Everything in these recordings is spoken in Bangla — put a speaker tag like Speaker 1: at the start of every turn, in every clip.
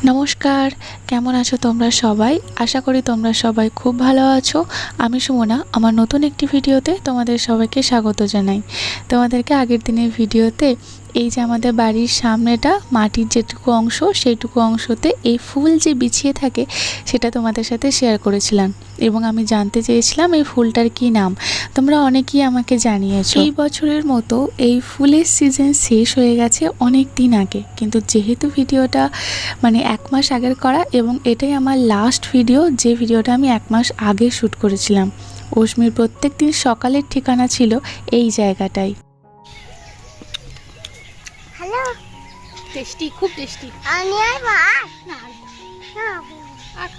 Speaker 1: নমস্কার, কেমন আছো তোমরা সবাই? আশা করি তোমরা সবাই খুব ভালো আছো। আমি সুমনা, আমার নতুন একটি ভিডিওতে তোমাদের সবাইকে স্বাগত জানাই। তোমাদেরকে আগের দিনের ভিডিওতে এই যে আমাদের বাড়ির সামনেটা মাটির যেটুকু অংশ সেইটুকু অংশতে এই ফুল যে বিছিয়ে থাকে সেটা তোমাদের সাথে শেয়ার করেছিলাম এবং আমি জানতে চেয়েছিলাম এই ফুলটার কি নাম। তোমরা অনেকেই আমাকে জানিয়েছো। এই বছরের মতো এই ফুলের সিজন শেষ হয়ে গেছে অনেক দিন আগে, কিন্তু যেহেতু ভিডিওটা মানে 1 মাস আগের করা এবং এটাই আমার লাস্ট ভিডিও, যে ভিডিওটা আমি 1 মাস আগে শ্যুট করেছিলাম। অশ্মির প্রত্যেক দিন সকালের ঠিকানা ছিল এই জায়গাটাই।
Speaker 2: হ্যালো,
Speaker 3: টেস্টি, খুব টেস্টি।
Speaker 2: আমি আর ভাত
Speaker 3: না
Speaker 2: না
Speaker 3: আর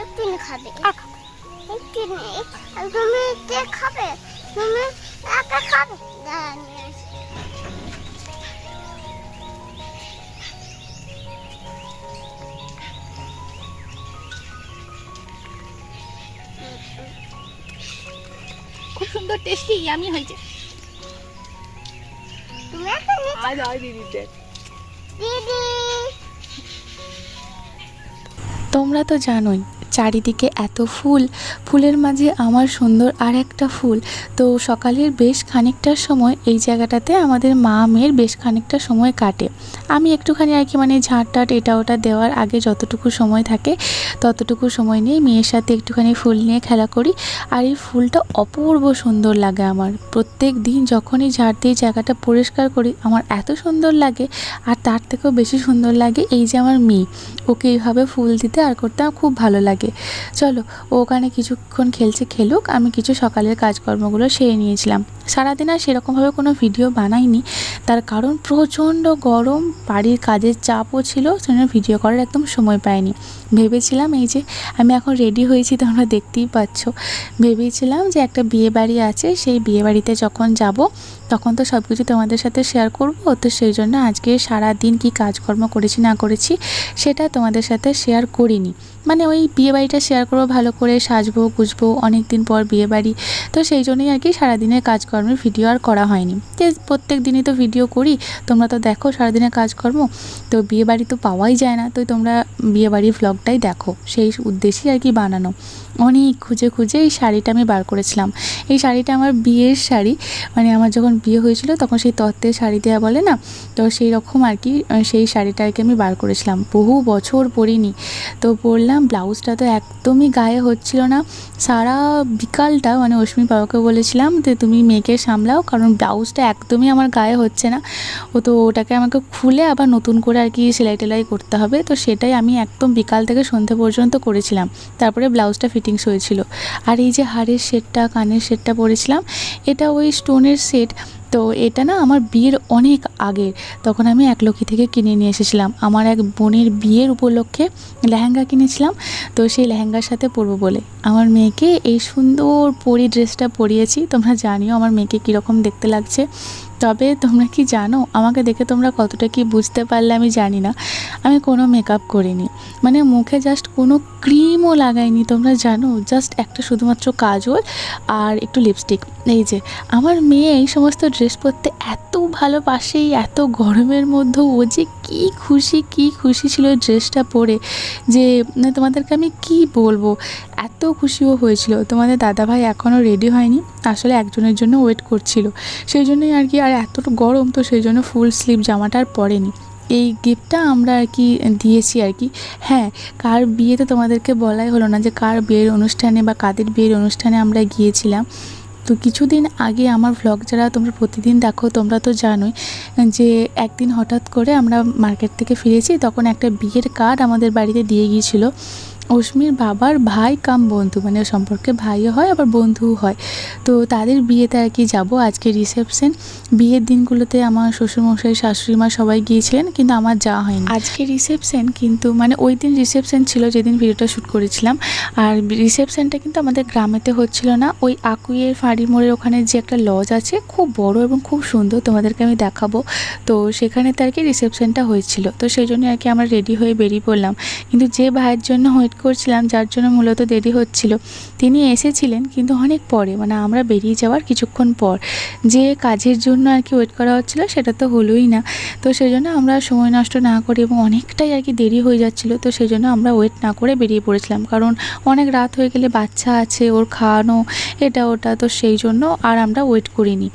Speaker 2: একটু খাবে
Speaker 3: আর
Speaker 2: একটু নেই আর তুমি কে খাবে তুমি একা খাবে না আমি আসি।
Speaker 3: খুব সুন্দর টেস্টি ইয়ামি হয়েছে।
Speaker 2: তুমি একা নিয়ে
Speaker 3: আজ দিদি দেখ।
Speaker 2: দিদি
Speaker 1: তোমরা তো জানোই চারিদিকে এত ফুল, ফুলের মাঝে আমার সুন্দর আর একটা ফুল। তো সকালের বেশ খানিকটা সময় এই জায়গাটাতে আমাদের মা মেয়ের বেশ খানিকটা সময় কাটে। আমি একটুখানি আর কি মানে ঝাঁট এটা ওটা দেওয়ার আগে যতটুকু সময় থাকে ততটুকু সময় নিয়ে মেয়ের সাথে একটুখানি ফুল নিয়ে খেলা করি। আর এই ফুলটা অপূর্ব সুন্দর লাগে আমার। প্রত্যেক দিন যখনই ঝাড় দিয়ে জায়গাটা পরিষ্কার করি আমার এত সুন্দর লাগে। আর তার থেকেও বেশি সুন্দর লাগে এই যে আমার মেয়ে, ওকে এইভাবে ফুল দিতে আর করতে আমার খুব ভালো লাগে। চলো ও ওখানে কিছুক্ষণ খেলুক, আমি কিছু সকালের কাজকর্মগুলো সেরে নিয়েছিলাম। সারাদিন আর সেরকমভাবে কোনো ভিডিও বানাইনি, তার কারণ প্রচণ্ড গরম, বাড়ির কাজের চাপও ছিল, সেজন্য ভিডিও করার একদম সময় পাইনি। ভেবেছিলাম এই যে আমি এখন রেডি হয়েছি, তোমরা দেখতেই পাচ্ছ। ভেবেছিলাম যে একটা বিয়ে বাড়ি আছে, সেই বিয়ে বাড়িতে যখন যাব তখন তো সব কিছু তোমাদের সাথে শেয়ার করব। তো সেই জন্য আজকে সারাদিন কি কাজকর্ম করেছি না করেছি সেটা তোমাদের সাথে শেয়ার করিনি। মানে ওই বিয়েবাড়িটা শেয়ার করবো, ভালো করে সাজবো গুজবো, অনেক দিন পর বিয়েবাড়ি, তো সেই জন্যই আর কি সারাদিনের কাজকর্মের ভিডিও আর করা হয়নি। যে প্রত্যেক দিনই তো ভিডিও করি, তোমরা তো দেখো সারাদিনের কাজকর্ম, তো বিয়েবাড়ি তো পাওয়াই যায় না, তো তোমরা বিয়েবাড়ির ভ্লগটাই দেখো, সেই উদ্দেশ্যেই আর কি বানানো। অনেক খুঁজে এই শাড়িটা আমি বার করেছিলাম। এই শাড়িটা আমার বিয়ের শাড়ি, মানে আমার যখন বিয়ে হয়েছিল তখন সেই তত্ত্বের শাড়ি দেওয়া বলে না, তো সেই রকম আর কি সেই শাড়িটা আর কি আমি বার করেছিলাম। বহু বছর পরিনি, তো পরলাম। ব্লাউজটা তো একদমই গায়ে হচ্ছিল না। সারা বিকালটা মানে অশ্মির বাবাকে বলেছিলাম যে তুমি মেয়েকে সামলাও, কারণ ব্লাউজটা একদমই আমার গায়ে হচ্ছে না। তো ওটাকে আমাকে খুলে আবার নতুন করে আর কি সেলাই টেলাই করতে হবে। তো সেটাই আমি একদম বিকাল থেকে সন্ধে পর্যন্ত করেছিলাম, তারপরে ব্লাউজটা ফিটিংস হয়েছিল। আর এই যে হাড়ের সেটটা, কানের সেটটা পরেছিলাম, এটা ওই স্টোনের সেট। তো এটা না আমার বিয়ের অনেক আগের, তখন আমি একলক্ষী থেকে কিনে নিয়ে এসেছিলাম। আমার এক বোনের বিয়ের উপলক্ষে লেহেঙ্গা কিনেছিলাম, তো সেই লেহেঙ্গার সাথে পরবো বলে আমার মেয়েকে এই সুন্দর পরি ড্রেসটা পরিয়েছি। তোমরা জানিও আমার মেয়েকে কীরকম দেখতে লাগছে। তবে তোমরা কি জানো আমাকে দেখে তোমরা কতটা কি বুঝতে পারলে আমি জানি না, আমি কোনো মেকআপ করিনি, মানে মুখে জাস্ট কোনো ক্রিমও লাগাইনি। তোমরা জানো জাস্ট একটা শুধুমাত্র কাজল আর একটু লিপস্টিক। এই যে আমার মেয়ে এই সমস্ত ড্রেস পরতে এত ভালোবাসে, এত গরমের মধ্যেও ও যে কী খুশি ছিল এই ড্রেসটা পরে, যে তোমাদেরকে আমি কি বলবো, এত খুশিও হয়েছিল। তোমাদের দাদাভাই এখনও রেডি হয়নি, আসলে একজনের জন্য ওয়েট করছিল, সেই জন্যই আর কি। আর এতটা গরম, তো সেই জন্য ফুল স্লিভ জামাটা আর পরেনি। এই গিফটটা আমরা আর কি দিয়েছি আর কি। হ্যাঁ, কার বিয়েতে তোমাদেরকে বলাই হলো না যে কার বিয়ের অনুষ্ঠানে বা কাদের বিয়ের অনুষ্ঠানে আমরা গিয়েছিলাম। তো কিছুদিন আগে আমার ভ্লগ যারা তোমরা প্রতিদিন দেখো তোমরা তো জানোই যে একদিন হঠাৎ করে আমরা মার্কেট থেকে ফিরেছি, তখন একটা বিয়ের কার্ড আমাদের বাড়িতে দিয়ে গিয়েছিল অশ্মির বাবার ভাই কাম বন্ধু, মানে সম্পর্কে ভাইও হয় আবার বন্ধুও হয়। তো তাদের বিয়েতে আর কি যাব। আজকে রিসেপশন, বিয়ের দিনগুলোতে আমার শ্বশুরমশাই শাশুড়ি মা সবাই গিয়েছিলেন, কিন্তু আমার যাওয়া হয়নি। আজকে রিসেপশন, কিন্তু মানে ওই দিন রিসেপশন ছিল যেদিন ভিডিওটা শ্যুট করেছিলাম। আর রিসেপশনটা কিন্তু আমাদের গ্রামেতে হচ্ছিল না, ওই আকুইয়ের ফাঁড়ি মোড়ের ওখানে যে একটা লজ আছে, খুব বড় এবং খুব সুন্দর, তোমাদেরকে আমি দেখাবো। তো সেখানেতে আর কি রিসেপশনটা হয়েছিল, তো সেই জন্য আর কি আমরা রেডি হয়ে বেরিয়ে পড়লাম। কিন্তু যে ভাইয়ের জন্য হয়েছিল ওয়েট করছিলাম, যার জন্য মূলত দেরি হচ্ছিল। তিনি এসেছিলেন কিন্তু অনেক পরে, মানে আমরা বেরিয়ে যাওয়ার কিছুক্ষণ পর। যে কাজের জন্য আর কি ওয়েট করা হচ্ছিল সেটা তো হলোই না। তো সেই জন্য আমরা সময় নষ্ট না করে এবং অনেকটাই আর কি দেরি হয়ে যাচ্ছিলো, তো সেই জন্য আমরা ওয়েট না করে বেরিয়ে পড়েছিলাম। কারণ অনেক রাত হয়ে গেলে বাচ্চা আছে, ওর খাওয়ানো এটা ওটা, তো সেই জন্য আর আমরা ওয়েট করিনি।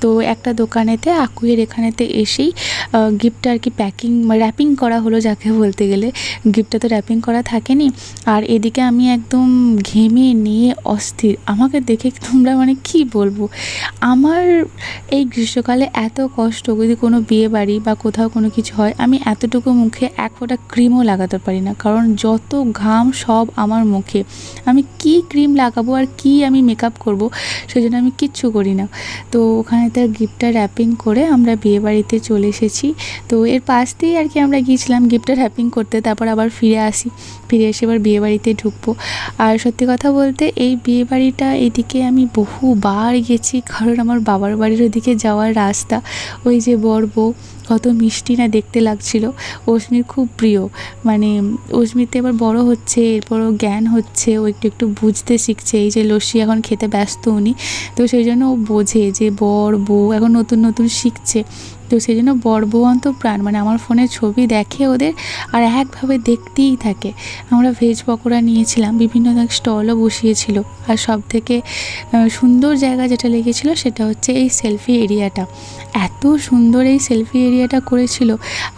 Speaker 1: তো একটা দোকানেতে আকুইয়ের এখানেতে এসেই গিফটটা আর কি র্যাপিং করা হলো যাকে বলতে গেলে। গিফটটা তো র্যাপিং করা থাকেনি। আর এদিকে আমি একদম ঘেমে নিয়ে অস্থির। আমাকে দেখে তোমরা মানে কি বলবো, আমার এই গ্রীষ্মকালে এত কষ্ট, যদি কোনো বিয়ে বাড়ি বা কোথাও কোনো কিছু হয়, আমি এতটুকু মুখে এক ফোঁটা ক্রিমও লাগাতে পারি না, কারণ যত ঘাম সব আমার মুখে। আমি কি ক্রিম লাগাবো আর কি আমি মেকআপ করব, সেজন্য আমি কিচ্ছু করি না। তো ওখানে তার গিফটটা র্যাপিং করে আমরা বিয়েবাড়িতে চলে এসেছি। তো এর পাশ দিয়েই আর কি আমরা গিয়েছিলাম গিফটটা র্যাপিং করতে, তারপর আবার ফিরে এসে এবার বিয়েবাড়িতে ঢুকবো। আর সত্যি কথা বলতে এই বিয়েবাড়িটা এদিকে আমি বহুবার গেছি, কারণ আমার বাবার বাড়ির ওদিকে যাওয়ার রাস্তা। ওই যে বর বউ কত মিষ্টি না দেখতে লাগছিল, অস্মির খুব প্রিয়। মানে অস্মিতে এবার বড় হচ্ছে, এরপরও জ্ঞান হচ্ছে, ও একটু একটু বুঝতে শিখছে। এই যে লস্যি এখন খেতে ব্যস্ত উনি, তো সেই জন্য ও বোঝে যে বর বউ এখন নতুন নতুন শিখছে। তো সেই জন্য বর বউ অন্তপ্রাণ, মানে আমার ফোনে ছবি দেখে ওদের আর একভাবে দেখতেই থাকে। আমরা ভেজ পকোড়া নিয়েছিলাম, বিভিন্ন স্টলও বসিয়েছিল। আর সব থেকে সুন্দর জায়গা যেটা লেগেছিল সেটা হচ্ছে এই সেলফি এরিয়াটা। এত সুন্দর এই সেলফি এরিয়াটা করেছিল,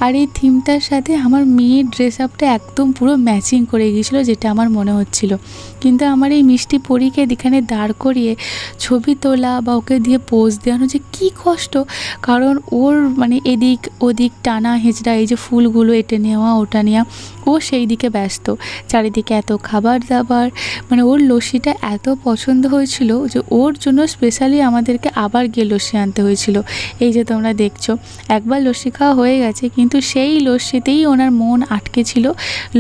Speaker 1: আর এই থিমটার সাথে আমার মেয়ের ড্রেস আপটা একদম পুরো ম্যাচিং করে গিয়েছিলো, যেটা আমার মনে হচ্ছিল। কিন্তু আমার এই মিষ্টি পরীকে এখানে দাঁড় করিয়ে ছবি তোলা বা ওকে দিয়ে পোজ দেওয়ানো যে কী কষ্ট, কারণ ওর মানে এদিক ওদিক টানা হেঁচড়া, এই যে ফুলগুলো এটে নেওয়া ওটা নেওয়া, ও সেই দিকে ব্যস্ত। চারিদিকে এত খাবার দাবার, মানে ওর লস্যিটা এত পছন্দ হয়েছিল যে ওর জন্য স্পেশালি আমাদেরকে আবার গিয়ে লস্যি আনতে হয়েছিল। এই যে তোমরা দেখছো, একবার লস্যি খাওয়া হয়ে গেছে, কিন্তু সেই লস্যিতেই ওনার মন আটকে ছিল।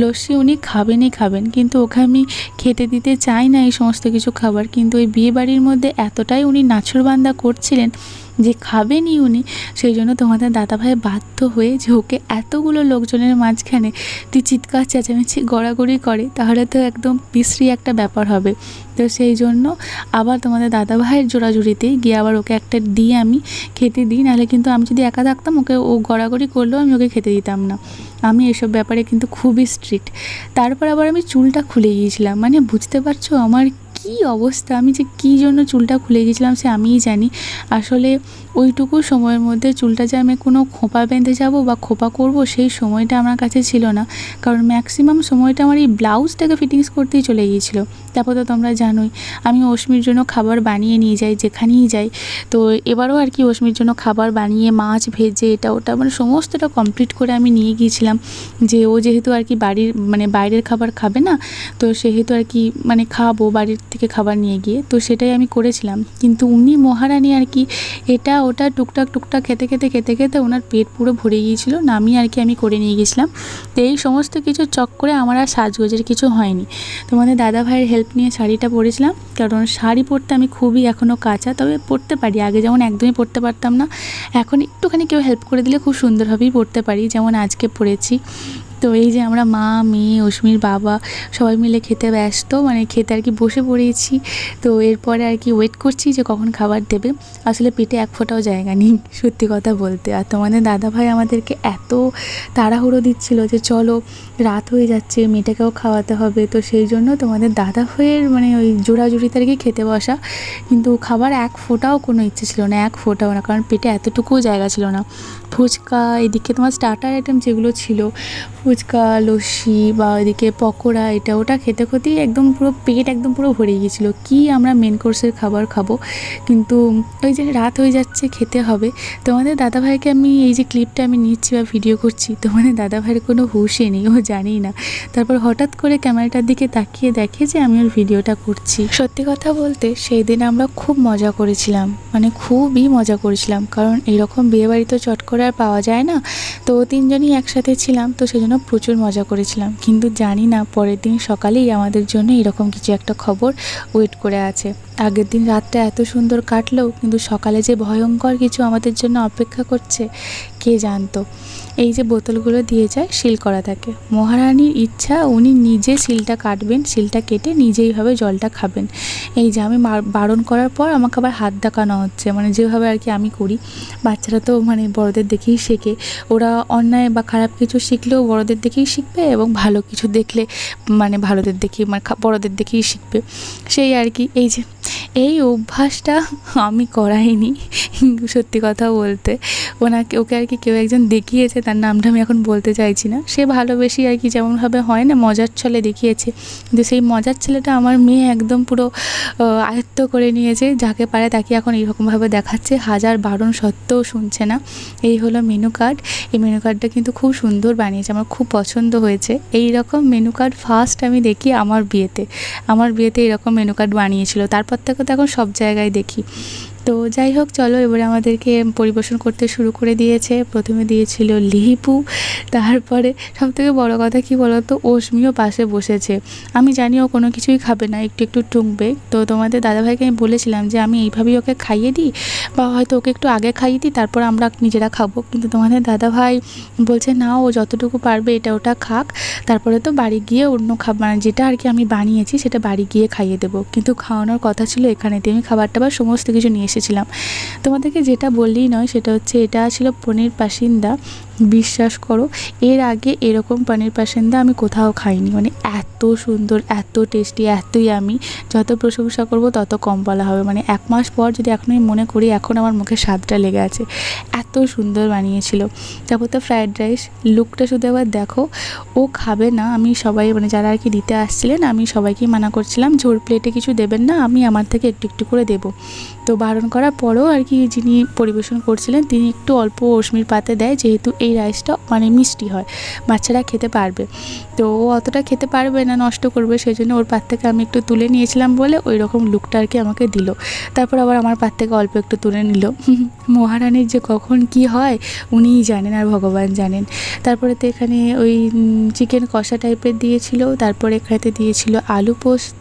Speaker 1: লস্যি উনি খাবেনই খাবেন, কিন্তু ওকে আমি খেতে দিতে চাই না এই সমস্ত কিছু খাবার। কিন্তু ওই বিয়েবাড়ির মধ্যে এতটাই উনি নাছোড়বান্দা করছিলেন যে খাবেনই উনি, সেই জন্য তোমাদের দাদাভাই বাধ্য হয়ে যে ওকে এতগুলো লোকজনের মাঝখানে তুই চিৎকার চেঁচামেচি গড়াগড়ি করে, তাহলে তো একদম বিশ্রী একটা ব্যাপার হবে। তো সেই জন্য আবার তোমাদের দাদাভাইয়ের জোড়াজুড়িতেই গিয়ে আবার ওকে একটা দিয়ে আমি খেতে দিই, নাহলে কিন্তু আমি যদি একা থাকতাম ওকে ও গড়াগড়ি করলেও আমি ওকে খেতে দিতাম না। আমি এসব ব্যাপারে কিন্তু খুবই স্ট্রিক্ট। তারপর আবার আমি চুলটা খুলে গিয়েছিলাম, মানে বুঝতে পারছো আমার কী অবস্থা, আমি যে কী জন্য চুলটা খুলে গিয়েছিলাম সে আমিই জানি। আসলে ওইটুকু সময়ের মধ্যে চুলটা যে আমি কোনো খোঁপা বেঁধে যাব বা খোঁপা করব সেই সময়টা আমার কাছে ছিল না, কারণ ম্যাক্সিমাম সময়টা আমার এই ব্লাউজটাকে ফিটিংস করতেই চলে গিয়েছিলো। তারপর তো তোমরা জানোই আমি অস্মির জন্য খাবার বানিয়ে নিয়ে যাই যেখানেই যাই। তো এবারও আর কি অস্মির জন্য খাবার বানিয়ে মাছ ভেজে এটা ওটা মানে সমস্তটা কমপ্লিট করে আমি নিয়ে গিয়েছিলাম, যে ও যেহেতু আর কি বাড়ির মানে বাইরের খাবার খাবে না, তো সেহেতু আর কি মানে খাবো বাড়ির থেকে খাবার নিয়ে গিয়ে, তো সেটাই আমি করেছিলাম। কিন্তু উনি মহারানী আর কি এটা ওটা টুকটাক খেতে খেতে ওনার পেট পুরো ভরে গিয়েছিলো, নামিয়ে আর কি আমি করে নিয়ে গেছিলাম। তো এই সমস্ত কিছু চক করে আমার আর সাজগোজের কিছু হয়নি। তোমাদের দাদা ভাইয়ের হেল্প নিয়ে শাড়িটা পরেছিলাম, কারণ শাড়ি পরতে আমি খুবই এখনও কাঁচা, তবে পরতে পারি। আগে যেমন একদমই পরতে পারতাম না, এখন একটুখানি কেউ হেল্প করে দিলে খুব সুন্দরভাবেই পরতে পারি, যেমন আজকে পরেছি। তো এই যে আমরা মা মেয়ে অস্মির বাবা সবাই মিলে খেতে ব্যস্ত, মানে খেতে আর কি বসে পড়েছি। তো এরপরে আর কি ওয়েট করছি যে কখন খাবার দেবে। আসলে পেটে এক ফোঁটাও জায়গা নেই সত্যি কথা বলতে। আর তোমাদের দাদাভাই আমাদেরকে এত তাড়াহুড়ো দিচ্ছিল যে চলো রাত হয়ে যাচ্ছে, মেয়েটাকেও খাওয়াতে হবে। তো সেই জন্য তোমাদের দাদাভাইয়ের মানে ওই জোড়াজুড়িতে আর কি খেতে বসা, কিন্তু খাবার এক ফোঁটাও কোনো ইচ্ছে ছিল না, এক ফোঁটাও না, কারণ পেটে এতটুকুও জায়গা ছিল না। ফুচকা, এদিকে তোমার স্টার্টার আইটেম যেগুলো ছিল, ফুচকা লস্যি বা ওইদিকে পকোড়া এটা ওটা খেতে খেতেই একদম পুরো পেট একদম পুরো ভরে গিয়েছিলো। কি আমরা মেন কোর্সের খাবার খাবো, কিন্তু ওই যে রাত হয়ে যাচ্ছে খেতে হবে। তোমাদের দাদাভাইকে আমি এই যে ক্লিপটা আমি নিচ্ছি বা ভিডিও করছি, তোমাদের দাদাভাইয়ের কোনো হুঁশই নেই, ও জানেই না। তারপর হঠাৎ করে ক্যামেরাটার দিকে তাকিয়ে দেখে যে আমি ওর ভিডিওটা করছি। সত্যি কথা বলতে সেই দিন আমরা খুব মজা করেছিলাম, মানে খুবই মজা করেছিলাম, কারণ এরকম বিয়েবাড়ি তো চট করে আর পাওয়া যায় না। তো তিনজনই একসাথে ছিলাম, তো সেজন্য প্রচুর মজা করেছিলাম। কিন্তু জানি না পরের দিন সকালেই আমাদের জন্য এরকম কিছু একটা খবর ওয়েট করে আছে। আগের দিন রাতটা এত সুন্দর কাটলেও কিন্তু সকালে যে ভয়ঙ্কর কিছু আমাদের জন্য অপেক্ষা করছে কে জানতো। এই যে বোতলগুলো দিয়ে যায় সিল করা থাকে, মহারানীর ইচ্ছা উনি নিজে সিলটা কাটবেন, সিলটা কেটে নিজেইভাবে জলটা খাবেন। এই যে আমি বারণ করার পর আমাকে আবার হাত দেখানো হচ্ছে, মানে যেভাবে আর কি আমি করি। বাচ্চারা তো মানে বড়দের দেখেই শেখে, ওরা অন্যায় বা খারাপ কিছু শিখলেও বড়দের দেখেই শিখবে, এবং ভালো কিছু দেখলে মানে ভালোদের দেখেই মানে বড়দের দেখেই শিখবে, সেই আর কি। এই যে এই অভ্যাসটা আমি করাইনি সত্যি কথা বলতে, ওকে আর কি কেউ একজন দেখিয়েছে, তার নামটা আমি এখন বলতে চাইছি না। সে ভালোবেসে আর কি যেমনভাবে হয় না মজার ছলে দেখিয়েছে, কিন্তু সেই মজার ছেলেটা আমার মেয়ে একদম পুরো আয়ত্ত করে নিয়েছে, যাকে পারে তাকে এখন এইরকমভাবে দেখাচ্ছে, হাজার বারণ সত্ত্বেও শুনছে না। এই হলো মেনু কার্ড। এই মেনু কার্ডটা কিন্তু খুব সুন্দর বানিয়েছে, আমার খুব পছন্দ হয়েছে। এই রকম মেনু কার্ড ফার্স্ট আমি দেখি আমার বিয়েতে এরকম মেনু কার্ড বানিয়েছিল, তারপর থেকে তো এখন সব জায়গায় দেখি। তো যাই হোক, চলো এবারে আমাদেরকে পরিবেশন করতে শুরু করে দিয়েছে। প্রথমে দিয়েছিল লিপু, তারপরে সবথেকে বড় কথা কী বলো তো, অস্মিও পাশে বসেছে। আমি জানি ও কোনো কিছুই খাবে না, একটু একটু টুকবে। তো তোমাদের দাদাভাইকে আমি বলেছিলাম যে আমি এইভাবেই ওকে খাইয়ে দিই, বা হয়তো ওকে একটু আগে খাইয়ে দিই, তারপর আমরা নিজেরা খাবো। কিন্তু তোমাদের দাদাভাই বলছে না, ও যতটুকু পারবে এটা ওটা খাক, তারপরে তো বাড়ি গিয়ে অন্য মানে যেটা আর কি আমি বানিয়েছি সেটা বাড়ি গিয়ে খাইয়ে দেবো। কিন্তু খাওয়ানোর কথা ছিল এখানেতে, আমি খাবারটা বা সমস্ত কিছু নিয়ে এসেছিলাম। তোমাদেরকে যেটা বললেই নয় সেটা হচ্ছে এটা ছিল পনির পাসিন্দা। বিশ্বাস করো, এর আগে এরকম পনির পাসিন্দা আমি কোথাও খাইনি, মানে এত সুন্দর, এত টেস্টি, এতই আমি যত প্রশংসা করব তত কম বলা হবে। মানে 1 মাস পর যদি এখন আমি মনে করি, এখন আমার মুখে স্বাদটা লেগে আছে, এত সুন্দর বানিয়েছিল। তারপর তো ফ্রায়েড রাইস, লুকটা শুধু একবার দেখো। ও খাবে না, আমি সবাই মানে যারা আর কি দিতে আসছিলেন আমি সবাইকেই মানা করছিলাম যে ওর প্লেটে কিছু দেবেন না, আমি আমার থেকে একটু একটু করে দেবো। তো বারণ করার পরেও আর কি যিনি পরিবেশন করছিলেন তিনি একটু অল্প অস্মির পাতে দেয়, যেহেতু এই রাইসটা মানে মিষ্টি হয়, বাচ্চারা খেতে পারবে। তো ও অতটা খেতে পারবে না, নষ্ট করবে, সেই জন্য ওর পাত থেকে আমি একটু তুলে নিয়েছিলাম বলে ওই রকম লুকটা আর কি আমাকে দিল। তারপর আবার আমার পাত থেকে অল্প একটু তুলে নিল। মহারানীর যে কখন কি হয় উনিই জানেন আর ভগবান জানেন। তারপরে তো এখানে ওই চিকেন কষা টাইপের দিয়েছিল, তারপরে এখানেতে দিয়েছিল আলু পোস্ত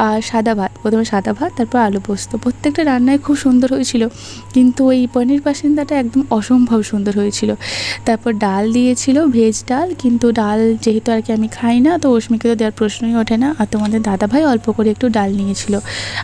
Speaker 1: আর সাদা ভাত। প্রথমে সাদা ভাত, তারপর আলু পোস্ত। প্রত্যেকটা রান্নায় খুব সুন্দর হয়েছিল, কিন্তু ওই পনির পাসিন্দাটা একদম অসম্ভব সুন্দর হয়েছিল। তারপর ডাল দিয়েছিল, ভেজ ডাল, কিন্তু ডাল যেহেতু আর কি আমি খাই না, তো অস্মিকে তো দেওয়ার প্রশ্নই ওঠে না। আর তোমাদের দাদাভাই অল্প করে একটু ডাল নিয়েছিল।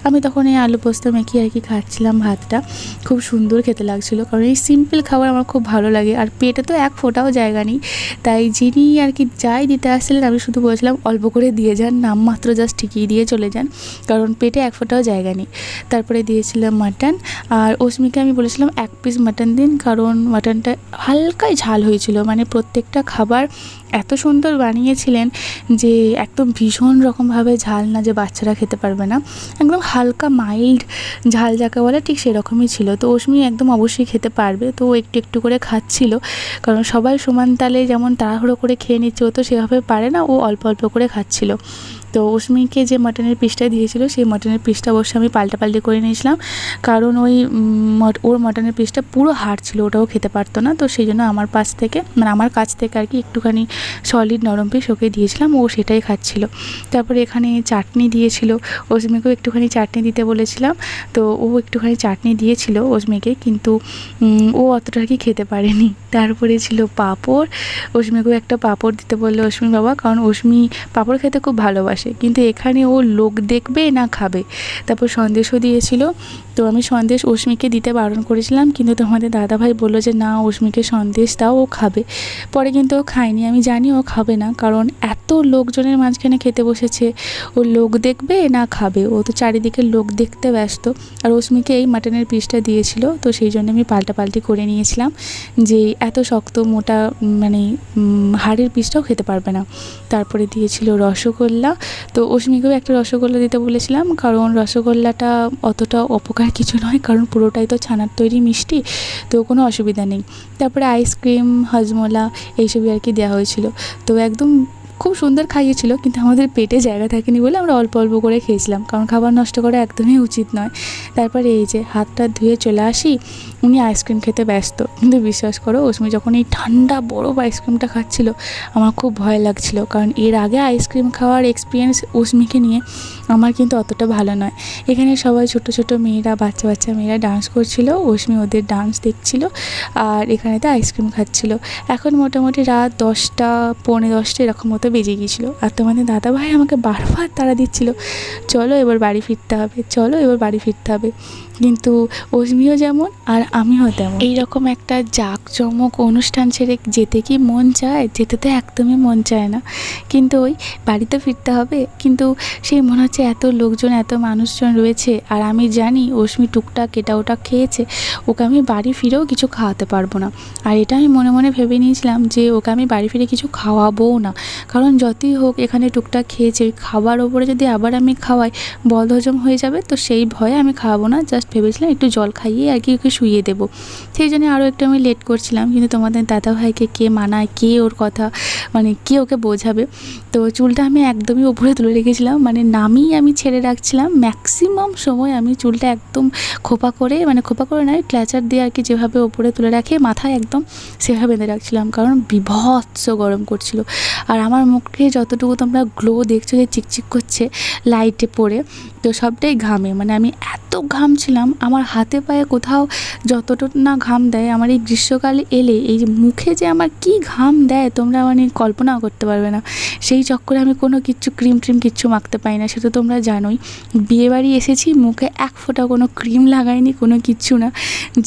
Speaker 1: আমি তখন এই আলু পোস্ত মেখে আর কি খাচ্ছিলাম ভাতটা, খুব সুন্দর খেতে লাগছিলো, কারণ এই সিম্পল খাবার আমার খুব ভালো লাগে। আর পেটে তো এক ফোঁটাও জায়গা নেই, তাই যিনি আর কি যাই দিতে আসছিলেন আমি শুধু বলছিলাম অল্প করে দিয়ে যান, নামমাত্র জাস্ট ঠিকই দিয়ে চলে যান, কারণ পেটে এক ফোঁটাও জায়গা নেই। তারপরে দিয়েছিলাম মাটন, আর অস্মিকে আমি বলেছিলাম 1 পিস মাটন দিন, কারণ মাটনটা হালকাই ঝাল হয়েছিল। মানে প্রত্যেকটা খাবার এত সুন্দর বানিয়েছিলেন যে একদম ভীষণ রকমভাবে ঝাল না যে বাচ্চারা খেতে পারবে না, একদম হালকা মাইল্ড ঝাল যাকে বলে ঠিক সেরকমই ছিল। তো অস্মি একদম অবশ্যই খেতে পারবে, তো ও একটু একটু করে খাচ্ছিল, কারণ সবাই সমান তালে যেমন তাড়াহুড়ো করে খেয়ে নিচ্ছে, ও তো সেভাবে পারে না, ও অল্প অল্প করে খাচ্ছিল। তো অস্মিকে যে মাটনের পিসটা দিয়েছিল সেই মাটনের পিসটা অবশ্যই আমি পাল্টাপাল্টি করে নিয়েছিলাম, কারণ ওর মাটনের পিসটা পুরো হাড় ছিল, ওটাও খেতে পারতো না। তো সেই জন্য আমার কাছ থেকে আর কি একটুখানি সলিড নরম পিস ওকে দিয়েছিলাম, ও সেটাই খাচ্ছিল। তারপরে এখানে চাটনি দিয়েছিল, অস্মিকেও একটুখানি চাটনি দিতে বলেছিলাম, তো ও একটুখানি চাটনি দিয়েছিল অস্মিকে, কিন্তু ও অতটা আর কি খেতে পারেনি। তারপরে ছিল পাঁপড়, অস্মিকেও একটা পাঁপড় দিতে বললো অস্মি বাবা, কারণ অস্মি পাঁপড় খেতে খুব ভালোবাসে, কিন্তু এখানে ও লোক দেখবে না খাবে। তারপর সন্দেশও দিয়েছিল, তো আমি সন্দেশ অস্মিকে দিতে বারণ করেছিলাম, কিন্তু তোমাদের দাদাভাই বললো যে না, অস্মিকে সন্দেশ দাও, ও খাবে। পরে কিন্তু ও খায়নি, আমি জানি ও খাবে না, কারণ এত লোকজনের মাঝখানে খেতে বসেছে, ও লোক দেখবে না খাবে, ও তো চারিদিকে লোক দেখতে ব্যস্ত। আর অস্মিকে এই মাটনের পিসটা দিয়েছিল, তো সেই জন্য আমি পাল্টাপাল্টি করে নিয়েছিলাম যে এত শক্ত মোটা মানে হাড়ের পিসটাও খেতে পারবে না। তারপরে দিয়েছিল রসগোল্লা, তো অস্মিকেও একটা রসগোল্লা দিতে বলেছিলাম, কারণ রসগোল্লাটা অতটা অপকার কিছু নয়, কারণ পুরোটাই তো ছানার তৈরি মিষ্টি, তো কোনো অসুবিধা নেই। তারপরে আইসক্রিম, হজমোলা এইসবই আর কি দেওয়া হয়েছিল। তো একদম খুব সুন্দর খাইয়েছিল, কিন্তু আমাদের পেটে জায়গা থাকেনি বলে আমরা অল্প অল্প করে খেয়েছিলাম, কারণ খাবার নষ্ট করা একদমই উচিত নয়। তারপরে এই যে হাতটা ধুয়ে চলে আসি, উনি আইসক্রিম খেতে ব্যস্ত। কিন্তু বিশ্বাস করো অস্মি যখন এই ঠান্ডা বরফ আইসক্রিমটা খাচ্ছিল আমার খুব ভয় লাগছিল, কারণ এর আগে আইসক্রিম খাওয়ার এক্সপিরিয়েন্স অস্মিকে নিয়ে আমার কিন্তু অতটা ভালো নয়। এখানে সবাই ছোট ছোট মেয়েরা, বাচ্চা বাচ্চা মেয়েরা ডান্স করছিল, অস্মি ওদের ডান্স দেখছিল আর এখানেতে আইসক্রিম খাচ্ছিল। এখন মোটামুটি রাত 10টা পৌনে 10টা এরকম মতো বেজে গিয়েছিলো। আর তোমাদের দাদাভাই আমাকে বারবার তাড়া দিচ্ছিল, চলো এবার বাড়ি ফিরতে হবে, চলো এবার বাড়ি ফিরতে হবে। কিন্তু অস্মিও যেমন আর আমিও তেমন। এইরকম একটা জাঁকজমক অনুষ্ঠান ছেড়ে যেতে কি মন চায়? যেতে তো একদমই মন চায় না, কিন্তু ওই বাড়িতে ফিরতে হবে। কিন্তু সেই মনে হচ্ছে এত লোকজন, এত মানুষজন রয়েছে, আর আমি জানি অস্মি টুকটাক এটা ওটা খেয়েছে, ওকে আমি বাড়ি ফিরেও কিছু খাওয়াতে পারবো না। আর এটা আমি মনে মনে ভেবে নিয়েছিলাম যে ওকে আমি বাড়ি ফিরে কিছু খাওয়াবোও না, কারণ যতই হোক এখানে টুকটাক খেয়েছে, ওই খাবার ওপরে যদি আবার আমি খাওয়াই বদহজম হয়ে যাবে, তো সেই ভয়ে আমি খাওয়াবো না। জাস্ট ভেবেছিলাম একটু জল খাইয়ে আর কি ওকে শুইয়ে দেবো। সেই জন্য আরও একটু আমি লেট করছিলাম, কিন্তু তোমাদের দাদাভাইকে কে মানায়, কে ওর কথা মানে কে ওকে বোঝাবে। তো চুলটা আমি একদমই উপরে তুলে রেখেছিলাম, মানে নামিয়ে আমি ছেড়ে রাখছিলাম। ম্যাক্সিমাম সময় আমি চুলটা একদম খোপা করে, মানে খোপা করে নয়, ক্ল্যাচার দিয়ে আর কি যেভাবে ওপরে তুলে রাখে মাথায় একদম সেভাবে বেঁধে রাখছিলাম, কারণ বিভৎস গরম করছিল। আর আমার মুখে যতটুকু তোমরা গ্লো দেখছো যে চিকচিক করছে লাইটে পড়ে, তো সবটাই ঘামে। মানে আমি এত ঘামছিলাম, আমার হাতে পায়ে কোথাও যতটুকু না ঘাম দেয়, আমার এই গ্রীষ্মকালে এলে এই যে মুখে যে আমার কি ঘাম দেয় তোমরা মানে কল্পনাও করতে পারবে না। সেই চক্করে আমি কোনো ক্রিম কিচ্ছু মাখতে পাই না, সেটা তোমরা জানোই। বিয়েবাড়ি এসেছি, মুখে এক ফোঁটা কোনো ক্রিম লাগাইনি, কোনো কিচ্ছু না,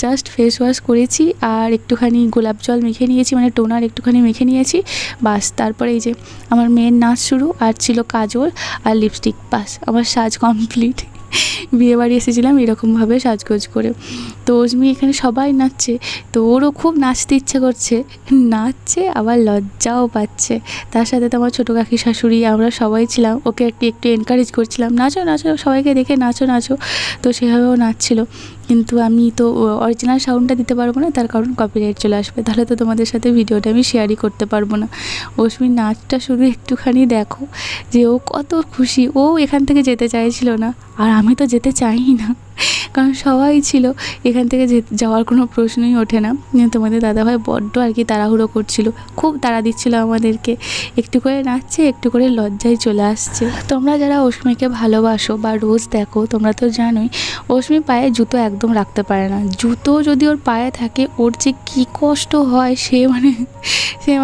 Speaker 1: জাস্ট ফেস ওয়াশ করেছি আর একটুখানি গোলাপ জল মেখে নিয়েছি, মানে টোনার একটুখানি মেখে নিয়েছি, বাস। তারপরে এই যে আমার মেয়ের নাচ শুরু, আর ছিল কাজল আর লিপস্টিক, বাস আমার সাজ কমপ্লিট। বিয়েবাড়ি এসেছিলাম এরকমভাবে সাজগোজ করে। তো অস্মি এখানে সবাই নাচছে, তো ওরও খুব নাচতে ইচ্ছে করছে, নাচছে আবার লজ্জাও পাচ্ছে। তার সাথে তো আমার ছোটো কাকি শাশুড়ি, আমরা সবাই ছিলাম, ওকে একটু এনকারেজ করছিলাম, নাচো নাচো, সবাইকে দেখে নাচো নাচো। তো সেভাবেও নাচছিল, কিন্তু আমি তো অরিজিনাল সাউন্ডটা দিতে পারবো না, তার কারণ কপিরাইট চলে আসবে, তাহলে তো তোমাদের সাথে ভিডিওটা আমি শেয়ারই করতে পারবো না। অস্মির নাচটা শুধু একটুখানি দেখো যে ও কত খুশি। ও এখান থেকে যেতে চাইছিল না, আর আমি তো যেতে চাই না, কারণ সবাই ছিল, এখান থেকে যাওয়ার কোনো প্রশ্নই ওঠে না। তোমাদের দাদাভাই বড্ড আর কি তাড়াহুড়ো করছিল, খুব তাড়া দিচ্ছিল আমাদেরকে, একটু করে নাচছে, একটু করে লজ্জায় চলে আসছে। তোমরা যারা অস্মিকে ভালোবাসো বা রোজ দেখো, তোমরা তো জানোই অস্মি পায়ে জুতো একদম রাখতে পারে না। জুতো যদি ওর পায়ে থাকে ওর যে কী কষ্ট হয় সে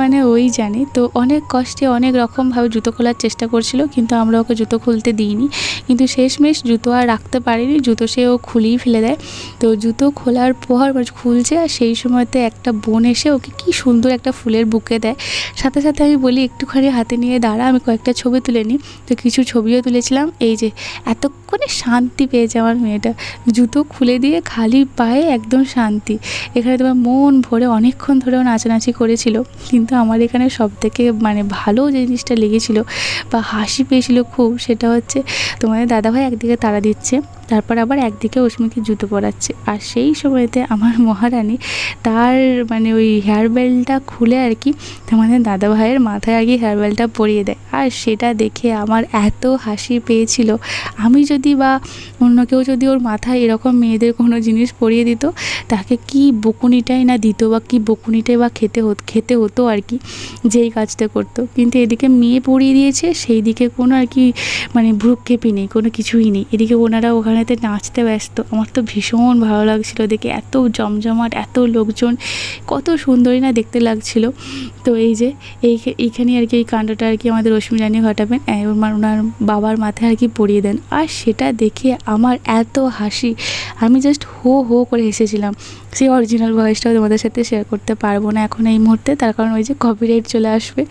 Speaker 1: মানে ওই জানে। তো অনেক কষ্টে অনেক রকমভাবে জুতো খোলার চেষ্টা করছিল, কিন্তু আমরা ওকে জুতো খুলতে দিইনি, কিন্তু শেষমেশ জুতো আর রাখতে পারিনি, জুতো ও খুলেই ফেলে দেয়। তো জুতো খোলার পর খুলছে, আর সেই সময়তে একটা বোন এসে ওকে কি সুন্দর একটা ফুলের বুকে দেয়। সাথে সাথে আমি বলি একটুখানি হাতে নিয়ে দাঁড়া, আমি কয়েকটা ছবি তুলে নিই। তো কিছু ছবিও তুলেছিলাম। এই যে এতক্ষণে শান্তি পেয়েছে আমার মেয়েটা, জুতো খুলে দিয়ে খালি পায়ে একদম শান্তি। এখানে তোমার মন ভরে অনেকক্ষণ ধরেও নাচানাচি করেছিল, কিন্তু আমার এখানে সবথেকে মানে ভালো যে জিনিসটা লেগেছিল বা হাসি পেয়েছিল খুব, সেটা হচ্ছে তোমাদের দাদাভাই একদিকে তাড়া দিচ্ছে, তারপর আবার একদিকে অস্মিকে জুতো পরাচ্ছে, আর সেই সময়তে আমার মহারানী তার মানে ওই হেয়ার বেল্টটা খুলে আর কি তোমাদের দাদাভাইয়ের মাথায় আর কি হেয়ার বেল্টটা পরিয়ে দেয়। আর সেটা দেখে আমার এত হাসি পেয়েছিল। আমি যদি বা অন্য কেউ যদি ওর মাথায় এরকম মেয়েদের কোনো জিনিস পরিয়ে দিত, তাকে কি বকুনিটাই না দিত, বা কি বকুনিটাই বা খেতে হতো আর কি, যেই কাজটা করতো। কিন্তু এদিকে মেয়ে পরিয়ে দিয়েছে, সেই দিকে কোনো আর কি মানে ভ্রুক্ষেপই নেই, কোনো কিছুই নেই। এদিকে ওনারা ওখানেতে নাচতে ব্যস্ত। আমার তো ভীষণ ভালো লাগছিলো দেখে, এত জমজমাট, এত লোকজন, কত সুন্দরই না দেখতে লাগছিল। তো এই যে এইখানে আর কি এই কাণ্ডটা আর কি আমাদের অস্মি রানী ঘটাবেন, ওনার বাবার মাথায় আর কি পরিয়ে দেন। আর সেটা দেখে আমার এত হাসি, আমি জাস্ট হো হো করে হেসেছিলাম। সেই অরিজিনাল ভয়েসটাও তোমাদের সাথে শেয়ার করতে পারবো না এখন এই মুহূর্তে, তার কারণ ওই যে কপিরাইট চলে আসবে।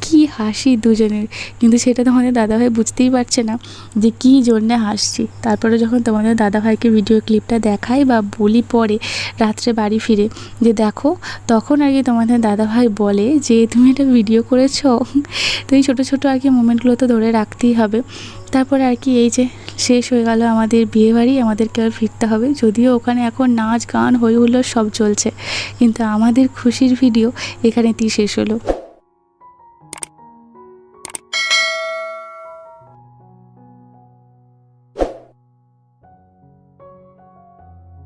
Speaker 1: কি হাসি দুজনের, কিন্তু সেটা তোমাদের দাদাভাই বুঝতেই পারছে না যে কী জন্যে হাসছি। তারপরে যখন তোমাদের দাদাভাইকে ভিডিও ক্লিপটা দেখাই বা বলি পরে রাত্রে বাড়ি ফিরে যে দেখো, তখন আর কি তোমাদের দাদাভাই বলে যে তুমি এটা ভিডিও করেছো। তো এই ছোটো ছোটো আর কি মোমেন্টগুলো তো ধরে রাখতেই হবে। তারপরে আর কি এই যে শেষ হয়ে গেল আমাদের বিয়েবাড়ি, আমাদেরকে আর ফিরতে হবে। যদিও ওখানে এখন নাচ গান হই হুল্লোড় সব চলছে, কিন্তু আমাদের খুশির ভিডিও এখানেতেই শেষ হলো।